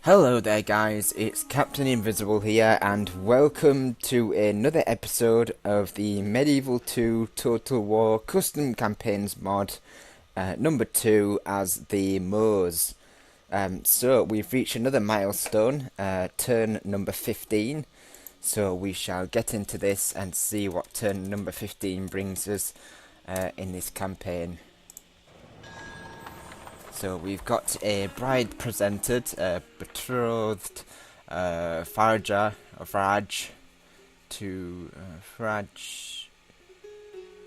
Hello there, guys. It's Captain Invisible here, and welcome to another episode of the Medieval 2 Total War Custom Campaigns mod, number 2 as the Moors. So we've reached another milestone, turn number 15. So we shall get into this and see what turn number 15 brings us in this campaign. So we've got a bride presented, betrothed, Faraj to Faraj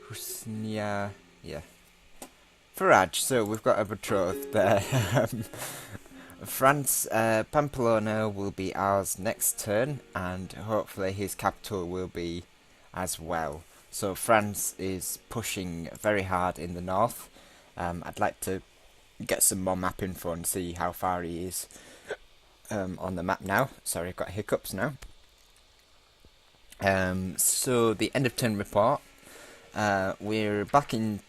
Husnia, yeah, Faraj. So we've got a betrothed there. France, Pamplona will be ours next turn, and hopefully his capital will be as well. So France is pushing very hard in the north. I'd like to get some more map info and see how far he is on the map now. Sorry, I've got hiccups now. So the end of turn report. We're back in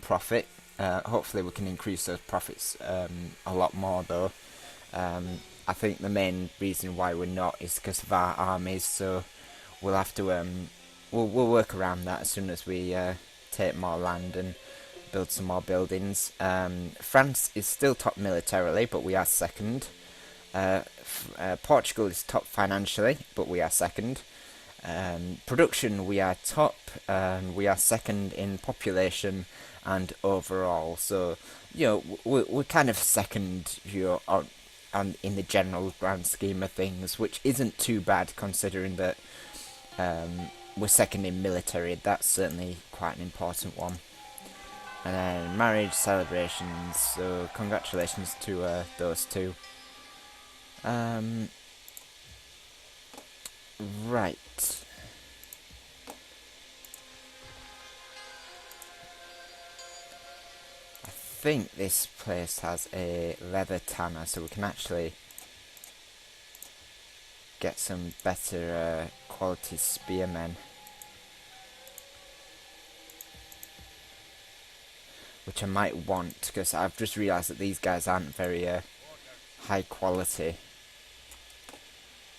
profit. Hopefully we can increase those profits a lot more though. I think the main reason why we're not is because of our armies. So we'll have to we'll work around that as soon as we take more land and build some more buildings. France is still top militarily, but we are second. Portugal is top financially, but we are second. Production, we are top. We are second in population and overall. So, we're kind of second, on in the general grand scheme of things, which isn't too bad considering that we're second in military. That's certainly quite an important one. And then marriage celebrations, so congratulations to those two. Right. I think this place has a leather tanner, so we can actually get some better quality spearmen. Which I might want, because I've just realised that these guys aren't very high quality.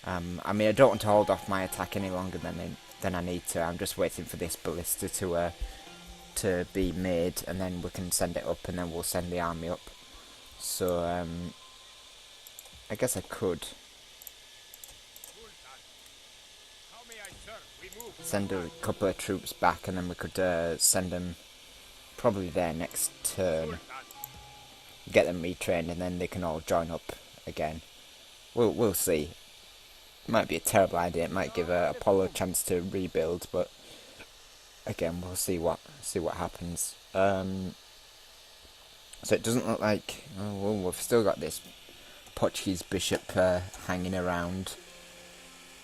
I mean, I don't want to hold off my attack any longer than I need to. I'm just waiting for this ballista to be made, and then we can send it up, and then we'll send the army up. So I guess I could send a couple of troops back, and then we could send them probably their next turn, get them retrained, and then they can all join up again. We'll see. Might be a terrible idea. It might give Apollo a chance to rebuild, but again, we'll see what happens. So it doesn't look like we've still got this Portuguese bishop hanging around,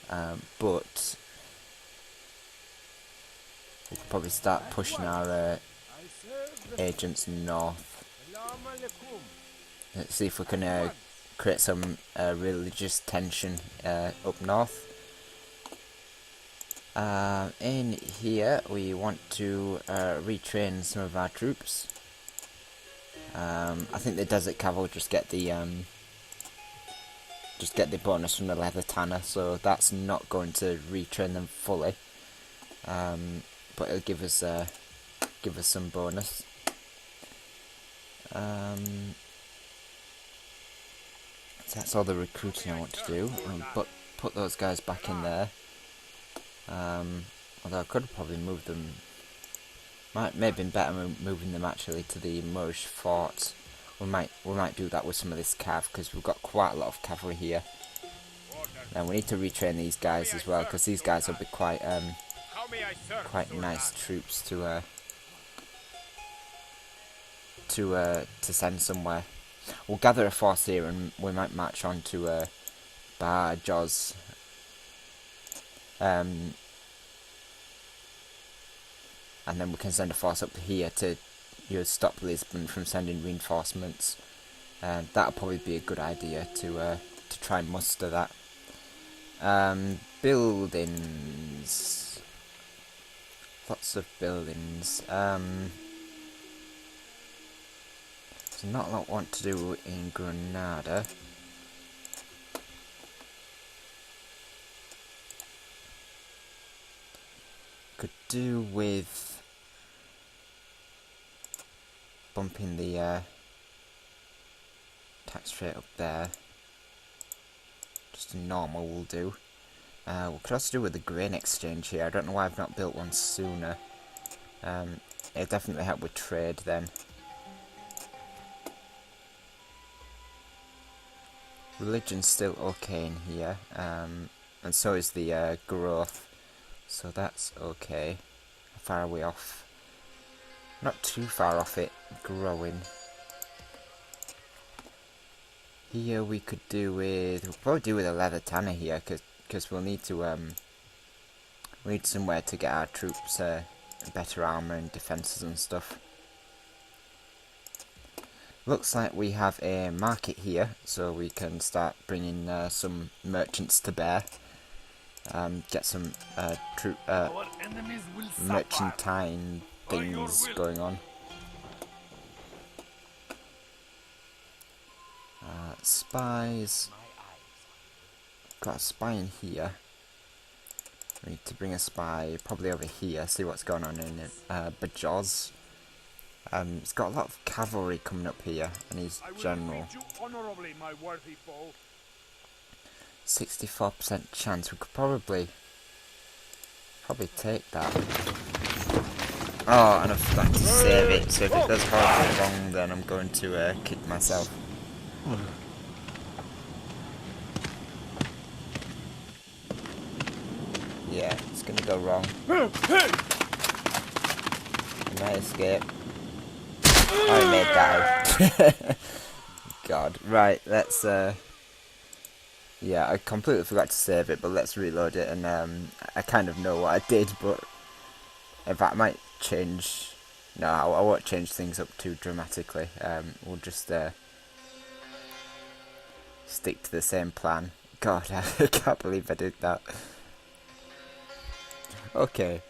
but we could probably start pushing our agents north. Let's see if we can create some religious tension up north. In here we want to retrain some of our troops. I think the desert cav will just get the bonus from the leather tanner, so that's not going to retrain them fully, but it'll give us some bonus. So that's all the recruiting I want to do. But put those guys back in there. Although I could probably move them. May have been better moving them actually to the Moorish fort. We might do that with some of this cav, because we've got quite a lot of cavalry here. And we need to retrain these guys as well, because these guys will be quite nice troops to send somewhere. We'll gather a force here, and we might march on to Bar Jos. And then we can send a force up here to stop Lisbon from sending reinforcements. That'll probably be a good idea to try and muster that. Buildings. Lots of buildings. There's not a lot I want to do in Granada. do with bumping the tax rate up there. Just a normal will do. We could also do with the grain exchange here. I don't know why I've not built one sooner. It'll definitely help with trade then. Religion's still okay in here, and so is the growth, so that's okay. How far are we off? Not too far off it growing. Here we could do with, we'll probably do with a leather tanner here, because we'll need to we need somewhere to get our troops better armor and defenses and stuff. Looks like we have a market here, so we can start bringing some merchants to bear. Get some merchantine things going on. Spies. Got a spy in here. We need to bring a spy probably over here, see what's going on in Bajoz. He's got a lot of cavalry coming up here, and he's general. 64% chance. We could probably take that. Oh, and I've forgotten to save it, so if it goes horribly wrong, then I'm going to kick myself. Yeah, it's going to go wrong. I might escape. I may die. God. Right, let's yeah, I completely forgot to save it, but let's reload it, and I kind of know what I did, but in fact I might change. No, I won't change things up too dramatically. We'll just stick to the same plan. God, I can't believe I did that. Okay.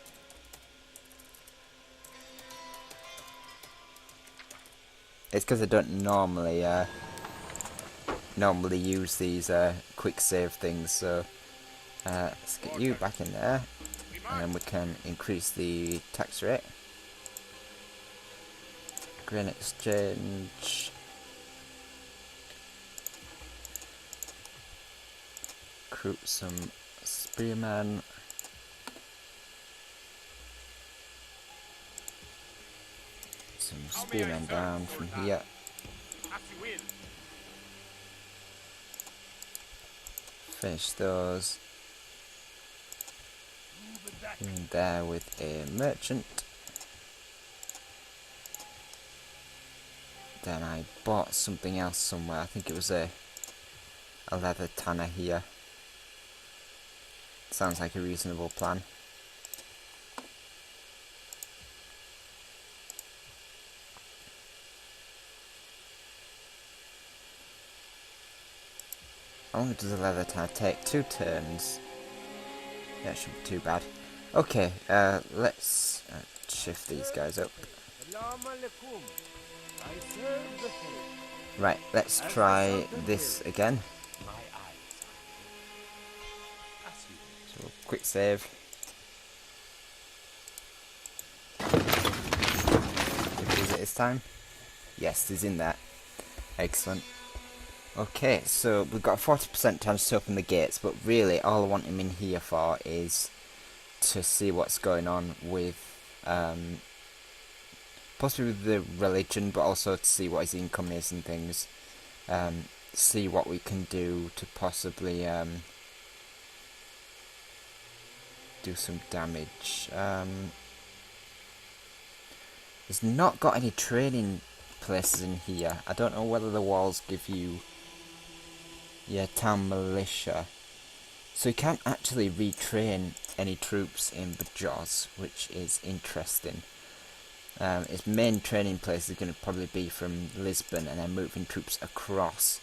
It's because I don't normally use these quick save things, so let's get you back in there, and then we can increase the tax rate. Grain exchange. Recruit some spearmen. Some spearmen down from here. Finish those. In there with a merchant. Then I bought something else somewhere. I think it was a leather tanner here. Sounds like a reasonable plan. How long does a leather tanner take? 2 turns. That shouldn't be too bad. Okay, let's shift these guys up. Right, let's try this again. So, quick save. Is it this time? Yes, he's in there. Excellent. Okay, so we've got a 40% chance to open the gates, but really all I want him in here for is to see what's going on with, possibly with the religion, but also to see what his income is and things. See what we can do to possibly do some damage. He's not got any training places in here. I don't know whether the walls give you town militia. So you can't actually retrain any troops in Bajoz, which is interesting. Its main training place is going to probably be from Lisbon, and then moving troops across.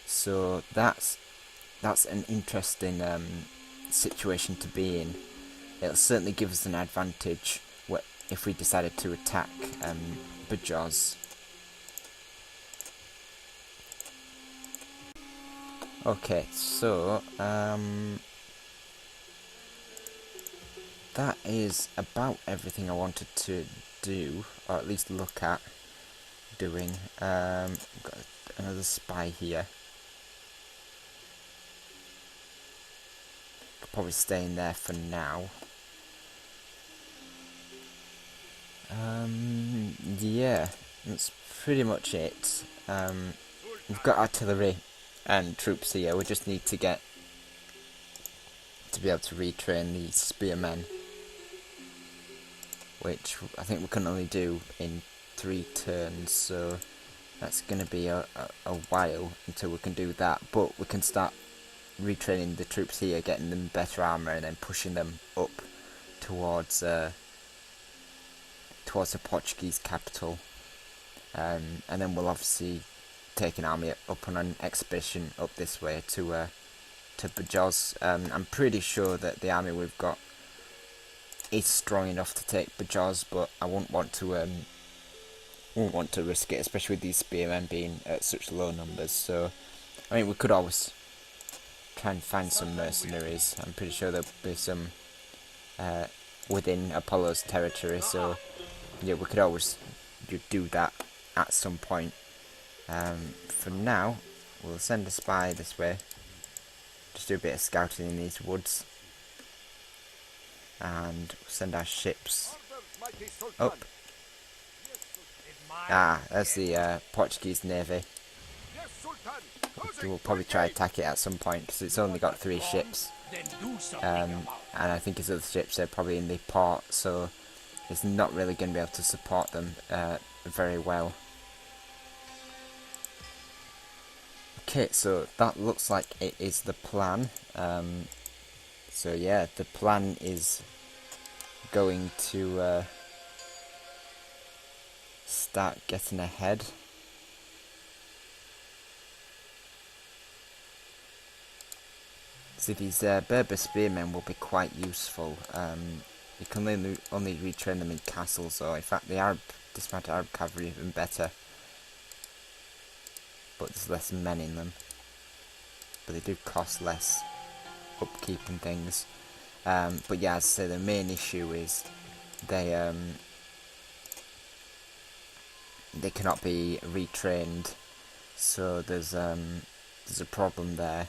So that's an interesting situation to be in. It'll certainly give us an advantage if we decided to attack Bajoz. Okay, so that is about everything I wanted to do, or at least look at doing. Got another spy here. Could probably stay in there for now. Yeah, that's pretty much it. We've got artillery and troops here. We just need to get to be able to retrain these spearmen, which I think we can only do in 3 turns, so that's going to be a while until we can do that, but we can start retraining the troops here, getting them better armour, and then pushing them up towards the Portuguese capital, and then we'll obviously take an army up on an expedition up this way to Bajos. I'm pretty sure that the army we've got is strong enough to take Bajos, but I won't want to risk it, especially with these spearmen being at such low numbers. So, I mean, we could always try and find some mercenaries. I'm pretty sure there'll be some within Apollo's territory, so yeah, we could always do that at some point. For now, we'll send a spy this way. Just do a bit of scouting in these woods. And send our ships up. Ah, there's the Portuguese navy. We'll probably try attack it at some point, because it's only got 3 ships. And I think his other ships are probably in the port, so it's not really going to be able to support them very well. Okay, so that looks like it is the plan. So yeah, the plan is going to start getting ahead. So these Berber spearmen will be quite useful. You can only retrain them in castles, or in fact the dismounted Arab cavalry even better. But there's less men in them. But they do cost less upkeep and things. But yeah, as I say, the main issue is they cannot be retrained, so there's a problem there.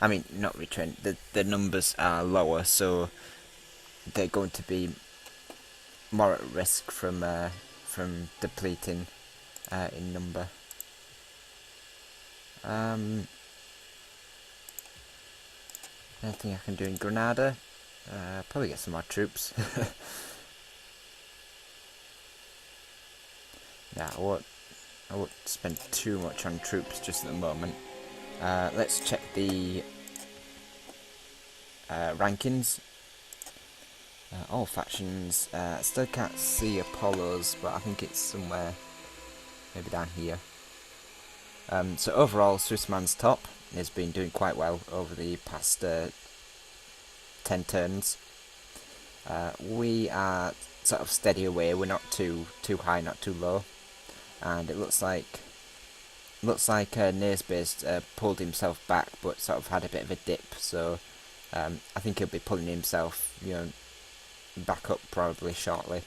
I mean, not retrained. The numbers are lower, so they're going to be more at risk from depleting in number. Anything I can do in Granada? Probably get some more troops. Yeah, I won't spend too much on troops just at the moment. Let's check the rankings. All factions. Still can't see Apollo's, but I think it's somewhere maybe down here. So overall, Swissman's top. Has been doing quite well over the past 10 turns. We are sort of steady away. We're not too high, not too low, and it looks like Naisbase pulled himself back, but sort of had a bit of a dip. So I think he'll be pulling himself, back up probably shortly.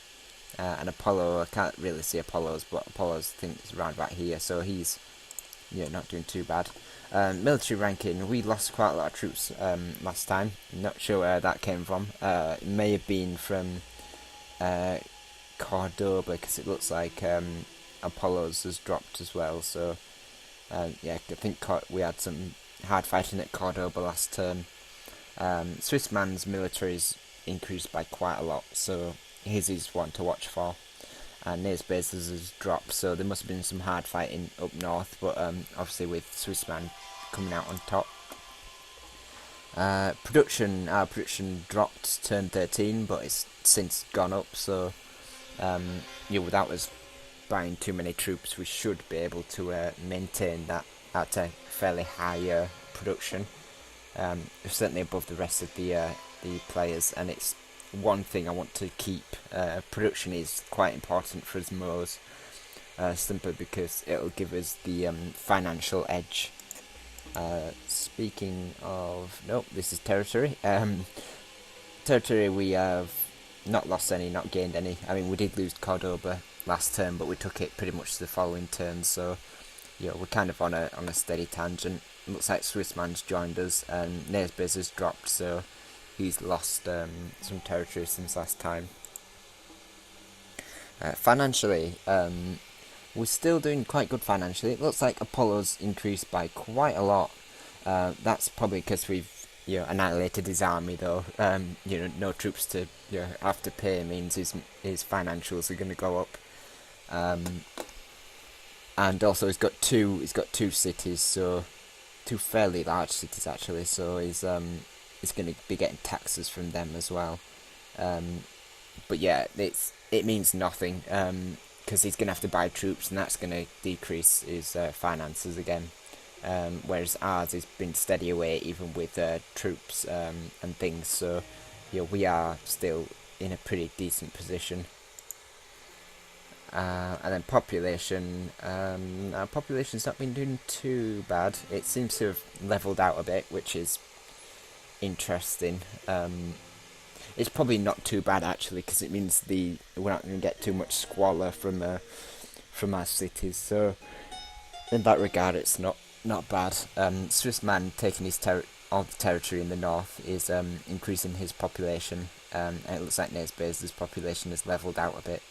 And Apollo, I can't really see Apollo's, but Apollo's I think is around about here, so he's not doing too bad. Military ranking, we lost quite a lot of troops last time. Not sure where that came from. It may have been from Cordoba, because it looks like Apollo's has dropped as well. So yeah, I think we had some hard fighting at Cordoba last turn. Swissman's military's increased by quite a lot, so his is one to watch for. And Naisbase's has dropped, so there must have been some hard fighting up north, but obviously with Swissman coming out on top. Our production dropped turn 13, but it's since gone up, so without us buying too many troops, we should be able to maintain that at a fairly high production. Certainly above the rest of the players, and it's one thing I want to keep. Production is quite important for us Moors, simply because it'll give us the financial edge. Speaking of, nope, this is territory. territory we have not lost any, not gained any. I mean, we did lose Cordoba last turn, but we took it pretty much the following turn, so we're kind of on a steady tangent. Looks like Swissman's joined us, and Nesbiz has dropped, so he's lost some territory since last time. Financially, we're still doing quite good financially. It looks like Apollo's increased by quite a lot. That's probably because we've annihilated his army, though. No troops to have to pay means his financials are going to go up. And also he's got two cities, so two fairly large cities actually. So he's going to be getting taxes from them as well. But yeah, it means nothing because he's going to have to buy troops, and that's going to decrease his finances again. Whereas ours has been steady away even with troops and things. So we are still in a pretty decent position. And then population, our population's not been doing too bad. It seems to have leveled out a bit, which is interesting. It's probably not too bad actually, because it means we're not going to get too much squalor from our cities. So in that regard, it's not bad. Swissman taking his all the territory in the north is increasing his population, and it looks like Nesbiz's population has leveled out a bit.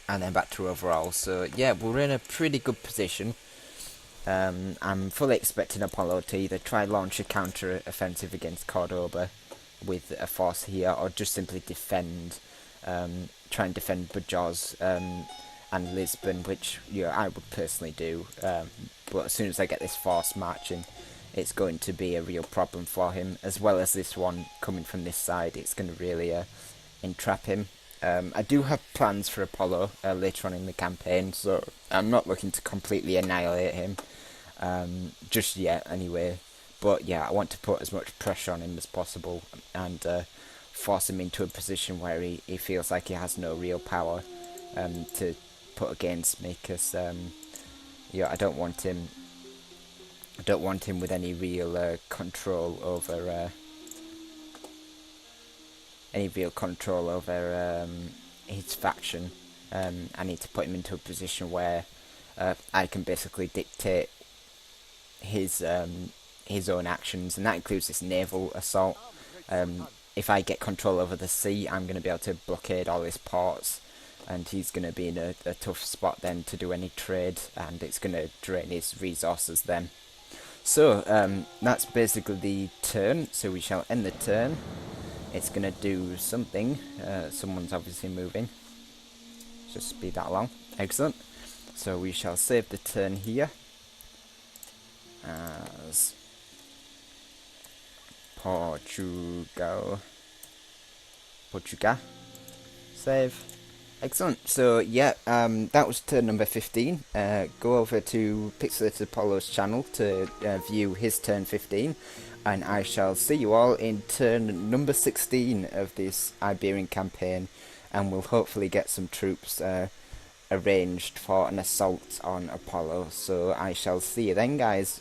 And then back to overall. So yeah, we're in a pretty good position. I'm fully expecting Apollo to either try launch a counter offensive against Cordoba with a force here, or just simply defend, try and defend Bajos and Lisbon, which I would personally do. But as soon as I get this force marching, it's going to be a real problem for him, as well as this one coming from this side. It's going to really entrap him. I do have plans for Apollo later on in the campaign, so I'm not looking to completely annihilate him just yet anyway. But yeah, I want to put as much pressure on him as possible and force him into a position where he feels like he has no real power to put against me, because I don't want him with any real control over his faction. I need to put him into a position where I can basically dictate his own actions, and that includes this naval assault. If I get control over the sea, I'm going to be able to blockade all his ports, and he's going to be in a tough spot then to do any trade, and it's going to drain his resources then. So that's basically the turn, so we shall end the turn. It's going to do something. Someone's obviously moving. Just be that long. Excellent. So we shall save the turn here as Portugal. Save. Excellent. So yeah, that was turn number 15. Go over to Pixelated Apollo's channel to view his turn 15. And I shall see you all in turn number 16 of this Iberian campaign, and we'll hopefully get some troops arranged for an assault on Apollo. So I shall see you then, guys.